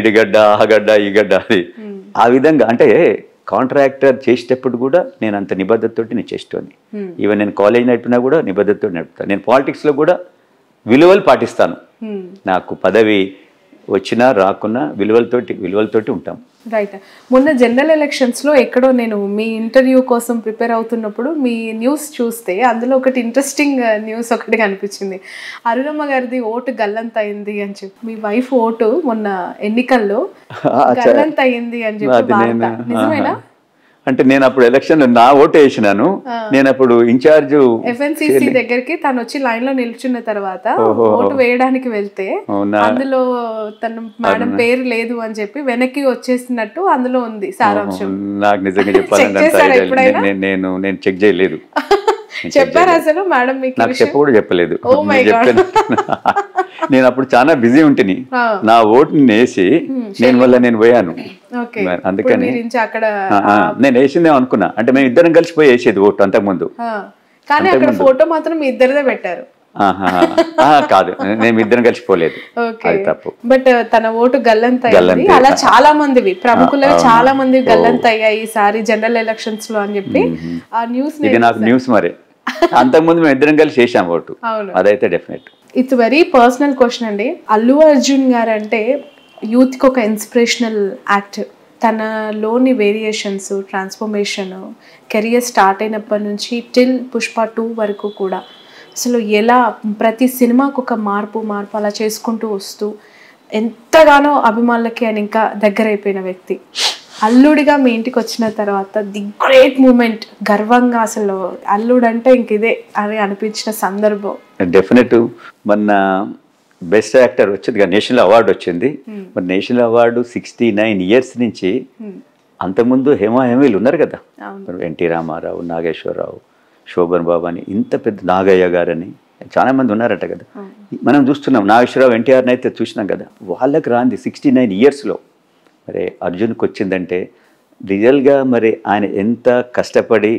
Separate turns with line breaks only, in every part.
ఇడిగడ్డ ఆ గడ్డ ఈ గడ్డ అది ఆ విధంగా అంటే కాంట్రాక్టర్ చేసేటప్పుడు కూడా నేను అంత నిబద్ధతతోటి నేను చేసేవాడిని. ఈవెన్ నేను కాలేజ్ నడిపినా కూడా నిబద్ధతతో నడుపుతాను. నేను పాలిటిక్స్లో కూడా విలువలు పాటిస్తాను. నాకు పదవి వచ్చినా రాకున్నా విలువలతోటి ఉంటాం.
రైట్. మొన్న జనరల్ ఎలక్షన్స్లో ఎక్కడో నేను మీ ఇంటర్వ్యూ కోసం ప్రిపేర్ అవుతున్నప్పుడు మీ న్యూస్ చూస్తే అందులో ఒకటి ఇంట్రెస్టింగ్ న్యూస్ ఒకటి కనిపించింది. అరుణమ్మ గారిది ఓటు గల్లంత అయింది అని చెప్పి, మీ వైఫ్ ఓటు మొన్న ఎన్నికల్లో గల్లంత అయింది అని చెప్పి నిజమేనా?
అంటే నేను అప్పుడు ఎలక్షన్ నా ఓటు వేసినాను. నేను అప్పుడు ఇన్ఛార్జ్
FNCC దగ్గరికి తను వచ్చి లైన్ లో నిల్చున్న తర్వాత ఓటు వేయడానికి వెళ్తే అందులో తన మేడం పేరు లేదు అని చెప్పి వెనక్కి వచ్చేసినట్టు అందులో ఉంది సారాంశం.
నాకు నిజంగా చెప్పాలంటే నేను చెక్ చేయలేదు.
చెప్పారు అసలు మేడం మీకు?
నాకు చెప్ప కూడా చెప్పలేదు. నేను అప్పుడు చాలా బిజీ ఉంటుంది. నా ఓటుని వేసి నేను పోయాను. అందుకని నేను వేసిందే అనుకున్నా. అంటే మేము ఇద్దరం కలిసిపోయి వేసేది ఓటు అంతకుముందు.
కానీ అక్కడ ఫోటో మాత్రం మీ ఇద్దరిదే పెట్టారు.
కాదు, నేను ఇద్దరం కలిసిపోలేదు. అది తప్పు.
బట్ తన ఓటు గల్లంత అయింది. అలా చాలా మందివి ప్రముఖులు చాలా మంది గల్లంత అయ్యాయి ఈసారి జనరల్ ఎలక్షన్స్ లో అని చెప్పి ఆ న్యూస్.
ఇది నాకు న్యూస్ మరి. అంతకుముందు మేము ఇద్దరం కలిసి చేసాం ఓటు. అదైతే definite.
It's very personal question అండి. అల్లు అర్జున్ గారు అంటే యూత్ కి ఒక ఇన్స్పిరేషనల్ యాక్టర్. తనలోని వేరియేషన్స్, ట్రాన్స్ఫర్మేషన్, కెరియర్ స్టార్ట్ అయినప్పటి నుంచి టిల్ పుష్ప 2 వరకు కూడా అసలు ఎలా ప్రతి సినిమాకు ఒక మార్పు అలా చేసుకుంటూ వస్తూ ఎంతగానో అభిమానులకి ఆయన ఇంకా దగ్గర అయిపోయిన వ్యక్తి. అల్లుడిగా మీ ఇంటికి వచ్చిన తర్వాత ది గ్రేట్ మూమెంట్, గర్వంగా అసలు అల్లుడు అంటే ఇంక ఇదే అని అనిపించిన సందర్భం?
డెఫినెట్. మొన్న బెస్ట్ యాక్టర్ వచ్చింది, నేషనల్ అవార్డు వచ్చింది. మరి నేషనల్ అవార్డు 69 years నుంచి అంతకుముందు హేమీలు ఉన్నారు కదా, ఎన్టీ రామారావు, నాగేశ్వరరావు, శోభన్ బాబు అని, ఇంత పెద్ద నాగయ్య గారని చాలా మంది ఉన్నారట కదా. మనం చూస్తున్నాం నాగేశ్వరరావు, ఎన్టీఆర్ని అయితే చూసినాం కదా. వాళ్ళకి రాంది 69 yearsలో మరి అర్జున్కి వచ్చిందంటే రియల్గా మరి ఆయన ఎంత కష్టపడి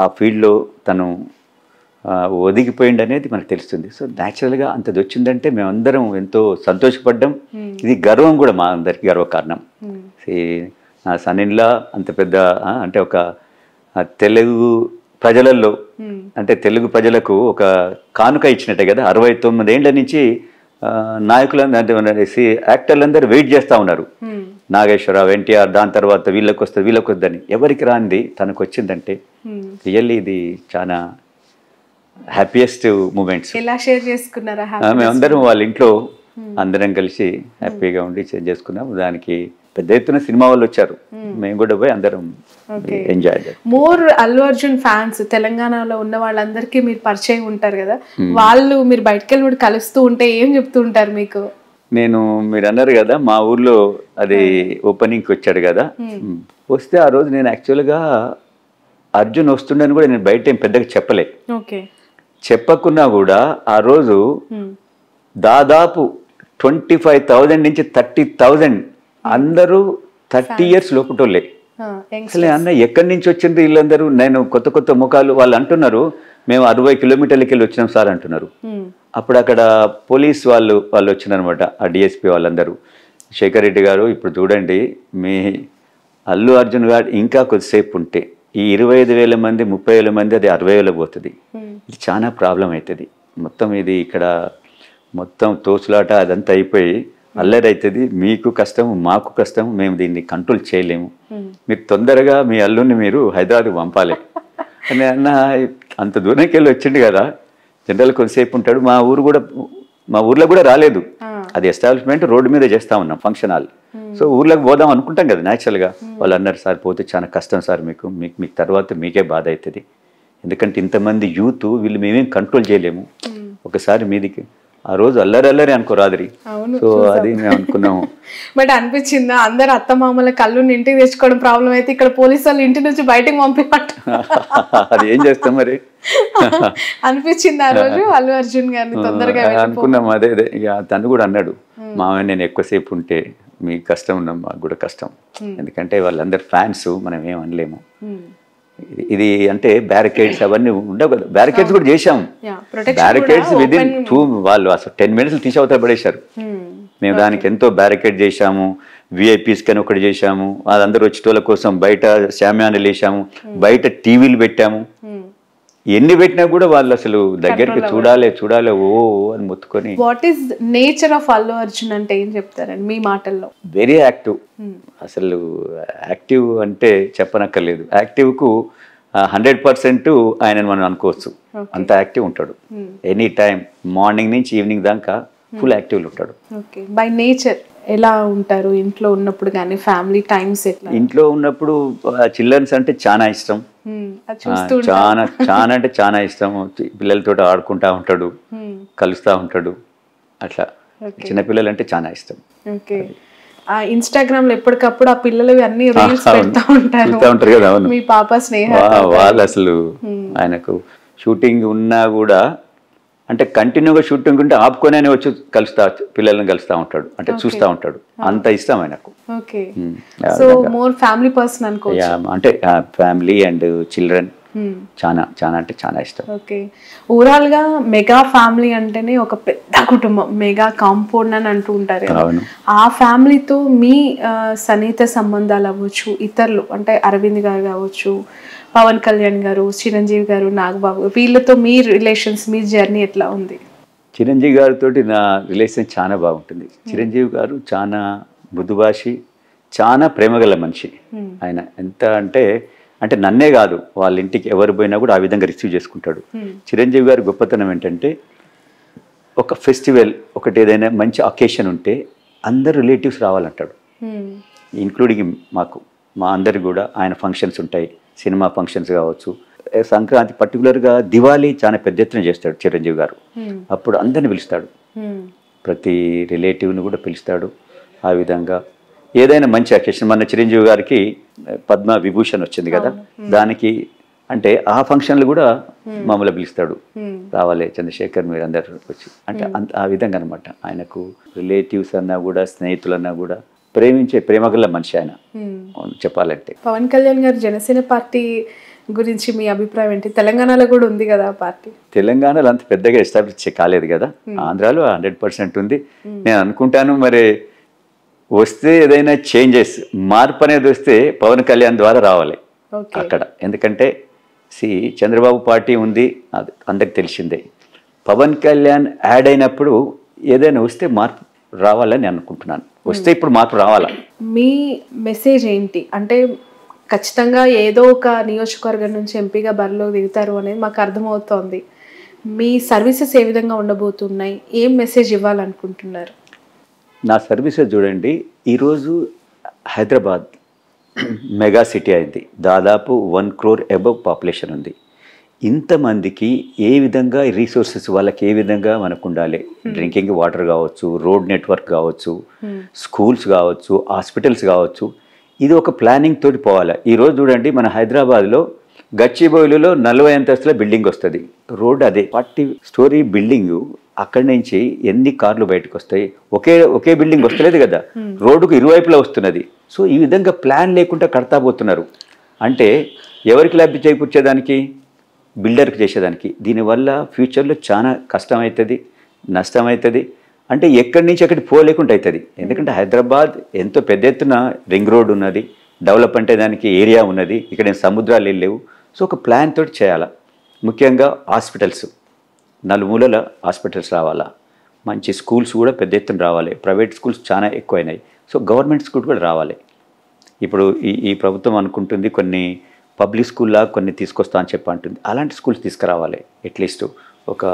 ఆ ఫీల్డ్లో తను ఒదిగిపోయింది అనేది మనకు తెలుస్తుంది. సో న్యాచురల్గా అంతది వచ్చిందంటే మేమందరం ఎంతో సంతోషపడ్డాం. ఇది గర్వం కూడా, మా అందరికీ గర్వకారణం. నా సన్నిన్లా అంత పెద్ద అంటే ఒక తెలుగు ప్రజలలో అంటే తెలుగు ప్రజలకు ఒక కానుక ఇచ్చినట్టే కదా. 69 ఏళ్ల నుంచి నాయకులందరూ యాక్టర్లందరూ వెయిట్ చేస్తూ ఉన్నారు. నాగేశ్వరరావు, ఎన్టీఆర్, దాని తర్వాత వీళ్ళకి వద్దని ఎవరికి రాంది తనకు వచ్చిందంటే రియల్లీ ఇది చాలా హ్యాపీయెస్ట్ మూమెంట్స్.
ఎలా షేర్ చేసుకున్నారా?
మేమందరం వాళ్ళ ఇంట్లో అందరం కలిసి హ్యాపీగా ఉండి షేర్ చేసుకున్నాం. దానికి పెద్ద ఎత్తున సినిమా వాళ్ళు వచ్చారు, మేము కూడా పోయి అందరం ఎంజాయ్ చేయాలి.
మోర్ అల్లు అర్జున్ ఫ్యాన్స్ తెలంగాణలో ఉన్న వాళ్ళందరికీ మీరు పరిచయం ఉంటారు కదా, వాళ్ళు మీరు బయటకు వెళ్ళి కలుస్తూ ఉంటే ఏం చెప్తూ ఉంటారు మీకు?
మీరు అన్నారు కదా మా ఊర్లో అది ఓపెనింగ్కి వచ్చాడు కదా, వస్తే ఆ రోజు నేను యాక్చువల్గా అర్జున్ వస్తుండని కూడా నేను బయట ఏం పెద్దగా చెప్పలే. చెప్పకున్నా కూడా ఆ రోజు దాదాపు 25,000 నుంచి 30,000 అందరూ 30 years లోపుటోళ్ళే. అసలే అన్న ఎక్కడి నుంచి వచ్చింది వీళ్ళందరూ? నేను కొత్త ముఖాలు. వాళ్ళు అంటున్నారు మేము 60 kilometers వెళ్ళి వచ్చినాం సార్ అంటున్నారు. అప్పుడు అక్కడ పోలీస్ వాళ్ళు వచ్చినారనమాట, ఆ డిఎస్పీ వాళ్ళందరూ. శేఖర్ రెడ్డి గారు, ఇప్పుడు చూడండి మీ అల్లు అర్జున్ గారు ఇంకా కొద్దిసేపు ఉంటే ఈ 25,000 మంది 30,000 మంది అది 60,000 పోతుంది. ఇది చాలా ప్రాబ్లం అవుతుంది. మొత్తం ఇది ఇక్కడ మొత్తం తోచులాట అదంతా అయిపోయి అల్లరి అవుతుంది. మీకు కష్టం, మాకు కష్టం, మేము దీన్ని కంట్రోల్ చేయలేము. మీరు తొందరగా మీ అల్లుని మీరు హైదరాబాద్కి పంపాలి అని అన్న. అంత దూరంకి వెళ్ళి వచ్చిండు కదా, జనరల్ కొద్దిసేపు ఉంటాడు. మా ఊర్లో కూడా రాలేదు. అది ఎస్టాబ్లిష్మెంట్ రోడ్డు మీద చేస్తా ఉన్నాం, ఫంక్షన్ హాల్. సో ఊర్లోకి పోదాం అనుకుంటాం కదా న్యాచురల్గా. వాళ్ళు అన్నారు సార్ పోతే చాలా కష్టం సార్, మీకు తర్వాత మీకే బాధ అవుతుంది. ఎందుకంటే ఇంతమంది యూత్ వీళ్ళు మేమేం కంట్రోల్ చేయలేము, ఒకసారి మీదికి. ఆ రోజు అల్లరి అనుకోరాదిరి. సో అది మేము అనుకున్నాము.
బట్ అనిపించిందా అందరు అత్తమామల కళ్ళు ఇంటికి తెచ్చుకోవడం ప్రాబ్లం అయితే ఇక్కడ పోలీసు వాళ్ళు ఇంటి నుంచి బయటకు పంపినట్టు?
అది ఏం చేస్తాం మరి
అనిపించింది ఆ రోజు అల్లు అర్జున్ గారిని తొందరగా
అనుకున్నాం. అదే ఇక తను కూడా అన్నాడు, మామయ్య నేను ఎక్కువసేపు ఉంటే మీకు కష్టం ఉన్నాం, మాకు కూడా కష్టం. ఎందుకంటే వాళ్ళందరు ఫ్యాన్స్, మనం ఏం అనలేము. ఇది అంటే బ్యారికేడ్స్ అవన్నీ ఉండవు కదా. బ్యారికేడ్స్ కూడా చేశాం. బ్యారికేడ్స్ విదిన్ 2 వాళ్ళు అసలు 10 minutes తీసి అవతల పడేశారు. మేము దానికి ఎంతో బ్యారికేడ్ చేశాము, విఐపీస్ కని ఒకటి చేశాము, అదందరూ వచ్చేటోళ్ళ కోసం బయట శామ్యానాలు వేసాము, బయట టీవీలు పెట్టాము. ఎన్ని పెట్టినా కూడా వాళ్ళు అసలు దగ్గరికి చూడాలి ఓ అని మొత్తుకొని.
What is nature of Allu Arjun అంటే ఏం చెప్తారండి మీ మాటల్లో?
Very active. అసలు యాక్టివ్ అంటే చెప్పనక్కర్లేదు. యాక్టివ్కు 100% ఆయన మనం అనుకోవచ్చు, అంత యాక్టివ్ ఉంటాడు. ఎనీ టైం మార్నింగ్ నుంచి ఈవినింగ్ దాకా ఫుల్ యాక్టివ్లో ఉంటాడు.
ఓకే, బై నేచర్ ఎలా ఉంటారు ఇంట్లో ఉన్నప్పుడు కానీ ఫ్యామిలీ టైమ్స్ ఎట్లా?
ఇంట్లో ఉన్నప్పుడు చిల్డ్రన్స్ అంటే చాలా ఇష్టం, చాలా అంటే చాలా ఇష్టం. పిల్లలతో ఆడుకుంటా ఉంటాడు, కలుస్తూ ఉంటాడు, అట్లా చిన్నపిల్లలు అంటే చాలా ఇష్టం.
ఓకే, ఇన్స్టాగ్రామ్ లో ఎప్పటికప్పుడు ఆ పిల్లలు అన్ని రీల్స్ పెడతా ఉంటారు
కదా. అవును,
మీ పాప స్నేహ
వాళ్ళు అసలు ఆయనకు షూటింగ్ ఉన్నా కూడా అంటే కంటిన్యూగా షూటింగ్ ఉంటే ఆపుకొని అని వచ్చి పిల్లల్ని కలుస్తూ ఉంటాడు, అంటే చూస్తూ ఉంటాడు. అంత ఇష్టం ఆయనకు.
సో మోర్ ఫ్యామిలీ పర్సన్ అనుకోవచ్చు.
అంటే ఫ్యామిలీ అండ్ చిల్డ్రన్ చాలా అంటే చాలా ఇష్టం.
ఓకే, ఓవరాల్ గా మెగా ఫ్యామిలీ అంటేనే ఒక పెద్ద కుటుంబం, మెగా కాంపౌండ్ అని అంటూ ఉంటారు. ఆ ఫ్యామిలీతో మీ సన్నిహిత సంబంధాలు అవ్వచ్చు, ఇతరులు అంటే అరవింద్ గారు కావచ్చు, పవన్ కళ్యాణ్ గారు, చిరంజీవి గారు, నాగబాబు, వీళ్ళతో మీ రిలేషన్స్, మీ జర్నీ ఎట్లా ఉంది?
చిరంజీవి గారితో నా రిలేషన్ చాలా బాగుంటుంది. చిరంజీవి గారు చాలా మృదుభాషి, చాలా ప్రేమగల మనిషి. ఆయన ఎంత అంటే నన్నే కాదు, వాళ్ళ ఇంటికి ఎవరు పోయినా కూడా ఆ విధంగా రిసీవ్ చేసుకుంటాడు. చిరంజీవి గారి గొప్పతనం ఏంటంటే ఒక ఫెస్టివల్ ఒకటి ఏదైనా మంచి అకేషన్ ఉంటే అందరు రిలేటివ్స్ రావాలంటాడు, ఇంక్లూడింగ్ మా అందరికి కూడా. ఆయన ఫంక్షన్స్ ఉంటాయి, సినిమా ఫంక్షన్స్ కావచ్చు, సంక్రాంతి పర్టికులర్గా దివాళీ చాలా పెద్ద ఎత్తున చేస్తాడు చిరంజీవి గారు. అప్పుడు అందరిని పిలుస్తాడు, ప్రతి రిలేటివ్ని కూడా పిలుస్తాడు. ఆ విధంగా ఏదైనా మంచి అకేషన్, మన చిరంజీవి గారికి పద్మ విభూషణ్ వచ్చింది కదా, దానికి అంటే ఆ ఫంక్షన్లు కూడా మమ్మల్ని పిలుస్తాడు, రావాలి చంద్రశేఖర్ మీరు అందరు వచ్చి, అంటే ఆ విధంగా అనమాట. ఆయనకు రిలేటివ్స్ అన్నా కూడా స్నేహితులన్నా కూడా ప్రేమించే ప్రేమగల మనిషి ఆయన చెప్పాలంటే.
పవన్ కళ్యాణ్ గారు జనసేన పార్టీ గురించి మీ అభిప్రాయం ఏంటి? తెలంగాణలో కూడా ఉంది కదా ఆ పార్టీ.
తెలంగాణలో అంత పెద్దగా ఎస్టాబ్లిష్ కాలేదు కదా, ఆంధ్రాలో 100% ఉంది. నేను అనుకుంటాను మరి వస్తే ఏదైనా చేంజెస్, మార్పు అనేది వస్తే పవన్ కళ్యాణ్ ద్వారా రావాలి అక్కడ. ఎందుకంటే చంద్రబాబు పార్టీ ఉంది, అది అందరికి తెలిసిందే. పవన్ కళ్యాణ్ యాడ్ అయినప్పుడు ఏదైనా వస్తే మార్పు రావాలని అనుకుంటున్నాను. వస్తే ఇప్పుడు మార్పు రావాలా?
మీ మెసేజ్ ఏంటి అంటే ఖచ్చితంగా ఏదో ఒక నియోజకవర్గం నుంచి ఎంపీగా బరిలో దిగుతారు అనేది మాకు అర్థమవుతోంది. మీ సర్వీసెస్ ఏ విధంగా ఉండబోతున్నాయి, ఏం మెసేజ్ ఇవ్వాలనుకుంటున్నారు?
నా సర్వీసెస్ చూడండి, ఈరోజు హైదరాబాద్ మెగా సిటీ అయింది, దాదాపు 1 crore అబవ్ పాపులేషన్ ఉంది. ఇంతమందికి ఏ విధంగా రీసోర్సెస్ వాళ్ళకి ఏ విధంగా మనకు ఉండాలి, డ్రింకింగ్ వాటర్ కావచ్చు, రోడ్ నెట్వర్క్ కావచ్చు, స్కూల్స్ కావచ్చు, హాస్పిటల్స్ కావచ్చు, ఇది ఒక ప్లానింగ్ తోటి పోవాలి. ఈరోజు చూడండి మన హైదరాబాద్లో గచ్చిబౌలిలో 40 అంతస్తుల బిల్డింగ్ వస్తుంది, రోడ్ అదే 40 story బిల్డింగ్. అక్కడి నుంచి ఎన్ని కార్లు బయటకు వస్తాయి? ఒకే బిల్డింగ్ వస్తలేదు కదా, రోడ్డుకు ఇరువైపులా వస్తున్నది. సో ఈ విధంగా ప్లాన్ లేకుండా కడతా పోతున్నారు. అంటే ఎవరికి లబ్ధి చేకూర్చేదానికి? బిల్డర్కి చేసేదానికి. దీనివల్ల ఫ్యూచర్లో చాలా కష్టమవుతుంది, నష్టమవుతుంది. అంటే ఎక్కడి నుంచి అక్కడికి పోలేకుండా అవుతుంది. ఎందుకంటే హైదరాబాద్ ఎంతో పెద్ద ఎత్తున రింగ్ రోడ్ ఉన్నది, డెవలప్ అంటే దానికి ఏరియా ఉన్నది, ఇక్కడ సముద్రాలు లేవు. సో ఒక ప్లాన్ తోటి చేయాలా. ముఖ్యంగా హాస్పిటల్స్, నలుమూలల హాస్పిటల్స్ రావాలా, మంచి స్కూల్స్ కూడా పెద్ద ఎత్తున రావాలి. ప్రైవేట్ స్కూల్స్ చాలా ఎక్కువైనాయి, సో గవర్నమెంట్ స్కూల్ కూడా రావాలి. ఇప్పుడు ఈ ప్రభుత్వం అనుకుంటుంది కొన్ని పబ్లిక్ స్కూల్లా కొన్ని తీసుకొస్తా అని అంటుంది. అలాంటి స్కూల్స్ తీసుకురావాలి. అట్లీస్ట్ ఒక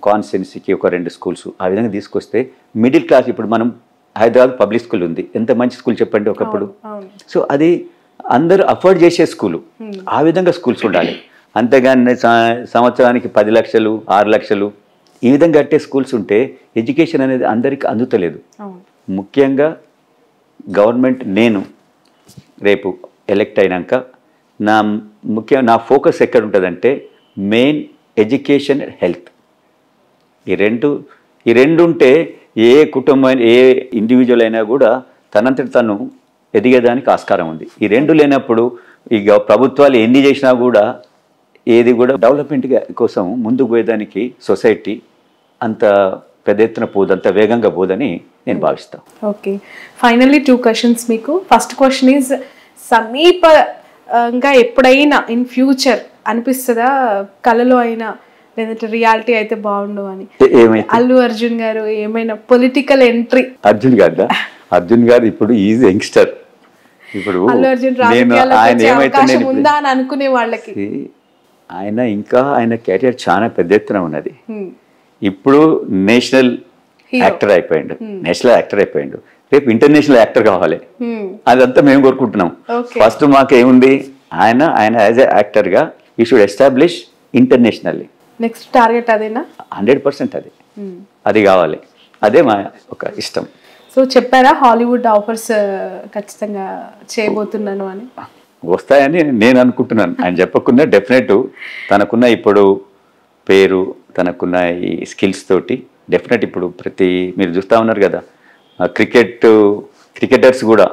కాన్స్టిట్యున్సీకి ఒక 2 స్కూల్స్ ఆ విధంగా తీసుకొస్తే మిడిల్ క్లాస్, ఇప్పుడు మనం హైదరాబాద్ పబ్లిక్ స్కూల్ ఉంది, ఎంత మంచి స్కూల్ చెప్పండి ఒకప్పుడు. సో అది అందరూ అఫోర్డ్ చేసే స్కూలు, ఆ విధంగా స్కూల్స్ ఉండాలి. అంతేగాని సంవత్సరానికి 10 లక్షలు 6 లక్షలు ఈ విధంగా కట్టే స్కూల్స్ ఉంటే ఎడ్యుకేషన్ అనేది అందరికీ అందుతలేదు. ముఖ్యంగా గవర్నమెంట్, నేను రేపు ఎలక్ట్ అయినాక నా ఫోకస్ ఎక్కడ ఉంటుందంటే మెయిన్ ఎడ్యుకేషన్, హెల్త్. ఈ రెండు ఉంటే ఏ కుటుంబం, ఏ ఇండివిజువల్ అయినా కూడా తనంతటి తను ఎదిగేదానికి ఆస్కారం ఉంది. ఈ 2 లేనప్పుడు ఇక ప్రభుత్వాలు ఎన్ని చేసినా కూడా ఏది కూడా డెవలప్మెంట్ కోసం ముందుకు పోయేదానికి సొసైటీ అంత పెద్ద ఎత్తున పోదు, అంత వేగంగా పోదని నేను భావిస్తాను.
ఓకే, ఫైనల్లీ 2 క్వశ్చన్స్ మీకు. ఫస్ట్ క్వశ్చన్ ఈజ్, సమీపంగా ఎప్పుడైనా ఇన్ ఫ్యూచర్ అనిపిస్తుందా కళలో అయినా లేదంటే రియాలిటీ అయితే బాగుండు అని, అల్లు అర్జున్ గారు ఏమైనా పొలిటికల్ ఎంట్రీ?
అర్జున్ గారు ఇప్పుడు ఈజ్ యంగ్స్టర్. ఇప్పుడు
అల్లు అర్జున్ అవకాశం ఉందా అని అనుకునే వాళ్ళకి
ఆయన కెరియర్ చాలా పెద్ద ఎత్తున ఉన్నది. ఇప్పుడు నేషనల్ యాక్టర్ అయిపోయిండు, రేపు ఇంటర్నేషనల్ యాక్టర్ కావాలి. అదంతా మేము కోరుకుంటున్నాం. ఫస్ట్ మాకేముంది, ఆయన యాజ్ ఎ యాక్టర్ గా ఈ should establish internationally.
Next target అదేనా?
100% అది కావాలి. అదే మా ఒక ఇష్టం.
సో చెప్పారా హాలీవుడ్ ఆఫర్స్ ఖచ్చితంగా చేయబోతున్నాను అని?
వస్తాయని నేను అనుకుంటున్నాను. ఆయన చెప్పకుండా డెఫినెట్ తనకున్న ఇప్పుడు పేరు, తనకున్న ఈ స్కిల్స్ తోటి డెఫినెట్ ఇప్పుడు మీరు చూస్తూ ఉన్నారు కదా, క్రికెటర్స్ కూడా,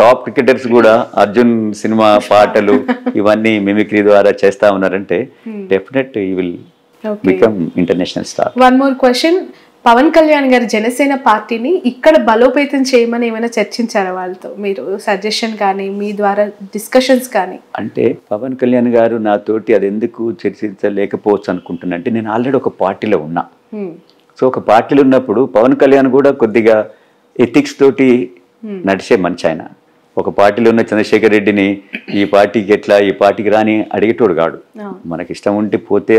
టాప్ క్రికెటర్స్ కూడా అర్జున్ సినిమా పాటలు ఇవన్నీ మిమిక్రీ ద్వారా చేస్తా ఉన్నారంటే definite he will become international star.
One more question, Pawan Kalyan గారు జనసేన పార్టీని ఇక్కడ బలోపేతం చేయమని ఏమైనా చర్చించారా వాళ్ళతో? మీరు సజెషన్ కానీ మీ ద్వారా డిస్కషన్స్ కానీ?
అంటే పవన్ కళ్యాణ్ గారు నాతోటి అది ఎందుకు చర్చించలేకపోవచ్చు అనుకుంటున్నా అంటే, నేను ఆల్రెడీ ఒక పార్టీలో ఉన్నా. సో ఒక పార్టీలో ఉన్నప్పుడు పవన్ కళ్యాణ్ కూడా కొద్దిగా ఎథిక్స్ తోటి నడిచే మంచి. ఆయన ఒక పార్టీలో ఉన్న చంద్రశేఖర్ రెడ్డిని ఈ పార్టీకి ఎట్లా, ఈ పార్టీకి రాని అడిగేటోడు కాడు. మనకి ఇష్టం ఉంటే పోతే